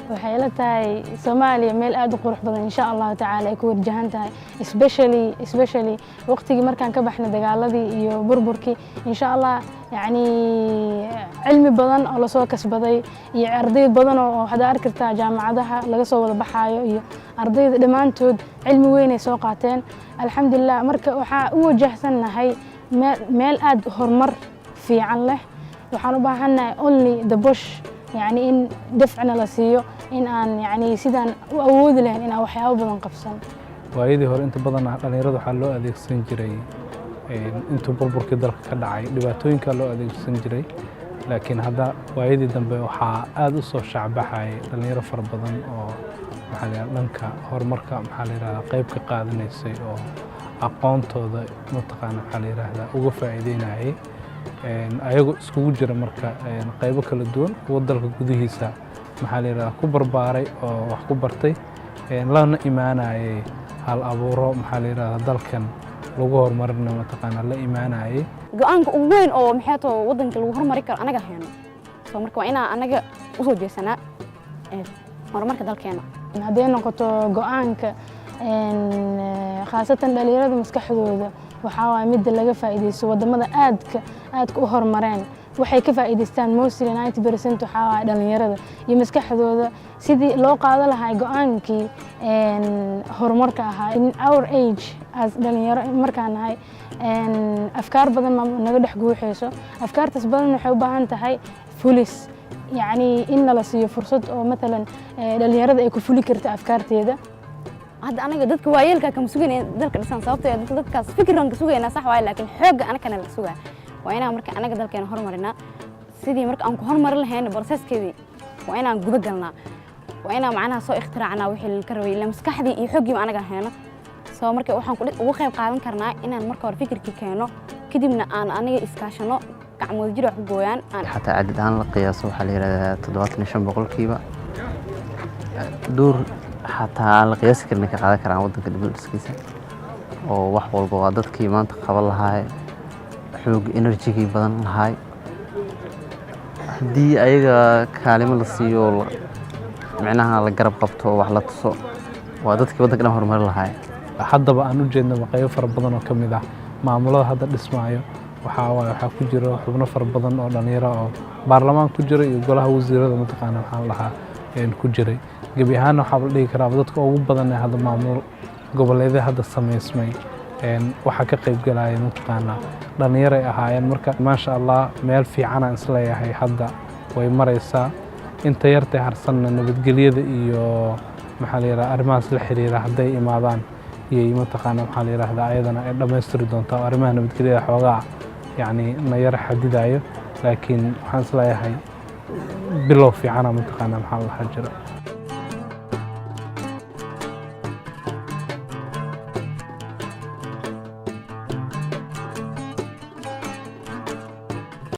waxay ila tahay Soomaaliya meel aad u qurux badan insha Allah tacaala ay ku wajahan tahay especially waqtigii markaan ka baxnay dagaaladii iyo burburkii insha Allah yani cilmi badan oo la soo kasbaday iyo arday badan oo hada arkirtaa jaamacadaha laga soo wada baxaayo iyo ardayda dhamaantood cilmi weyn ay soo qaateen alxamdulillah marka waxa u wajahsanahay meel aad horumar fiican leh waxaan u baahanahay only the bush يعني إن دفعنا لسيو إن أن يعني سيدان أود له إن أو حياة بدن قفصان. وايدي هور أنت بدن على يرد حلو أديك سنجري أنتو بربر كده كدعي دباتوين كلو أديك سنجري لكن هذا وايدي دم بوحى أدو صو شعب حي على يرد فر بدن أو محلي لنك هور مركب محلي را قيب كقاعد نيسي أو أقامته ذا متقن محلي را هذا وقف عيدينا هي ayagu iskugu jira marka qaybo kala duwan wadalka gudihiisa maxaa la yiraahdaa ku barbaaray oo wax ku bartay lana imaanayay hal abuuro maxaa la yiraahdaa dalkan lagu horumarino mataqaana la imaanayay go'aanka ugu weyn oo maxay tahay wadanka lagu horumari karo anaga hayno soo marka waa inaan anaga u soo jeesanaa horumarka dalkeena haddii noqoto go'aanka khaasatan dhalinyarada maskaxdooda waxaa waay mid laga faa'iideysto wadamada aadka u horumareen waxay ka faa'iideystaan mostly 90% waxaa waay dhalinyarada iyo maskaxdooda sidii loo qaadan lahaa go'aankii horumarka ahaa in our age as dhalinyaro markaan nahay afkaar badan ma naga dhex guuxayso afkaartaas badan waxay u baahan tahay fulis يعني إن لا سيو فرصة أو مثلاً dhalinyarada ay ku fuli karto afkaarteeda hadda anaga dadka waayelka ka masuugeen dalka dhisan sababtoo ah dadkaas fikirran ka sugayna sax waay laakiin xoog anagana la sugaa waa inaan marka anaga dalkeena horumarina sidii marka aan ku horumarin lahayn processkeedii waa inaan guba galnaa waa inaan macnaha soo ikhtiraacnaa wixii la rabay la maskaxdii iyo xoogii anaga hayno soo marka waxaan ugu qayb qaadan karnaa inaan marka hore fikirkii keeno kadibna aan aniga iskaashano gacmood jir wax gooyaan حتى عدد aan la qiyaaso waxa la yiraahdaa 75% door حتى aan la qiyaasi karin ka qaadan karaan wadanka dibadhiskiisa oo wax walba waa dadkii maanta qaban lahaay xoog energy badan lahaay hadii ayaga kaalimo la siiyo macnaha la garab qabto wax la tuso waa dadkii wadanka horumar lahaay haddaba aan u jeedno qayb fara badan oo kamid ah maamulada hadda dhismaayo waxaa ku jira xubno far badan oo dhalinyaro oo baarlamaan ku jira iyo golaha wasiirada mataqaana waxaan lahaa ku jiray gabi ahaan waxaa la dhigi karaa dadka ugu badan ee hadda maamul goboleedyada hadda sameysmay waxaa ka qayb galaya mataqaana dhalinyaro ay ahaayeen marka maasha Allah meel fiican aan isleeyahay hadda way maraysaa inta yartay harsanna nabadgelyada iyo maxaa la yiraahdaa arrimahaas la xiriira hadday imaadaan iyo mataqaana maxaa la yiraahdaa ayadana ay dhammaystiri doontaa arrimaha nabadgelyada xoogaa يعني نير حديدايو لكن waxaan isleeyahay bilow fiican ma taqaana maxaa la xajiro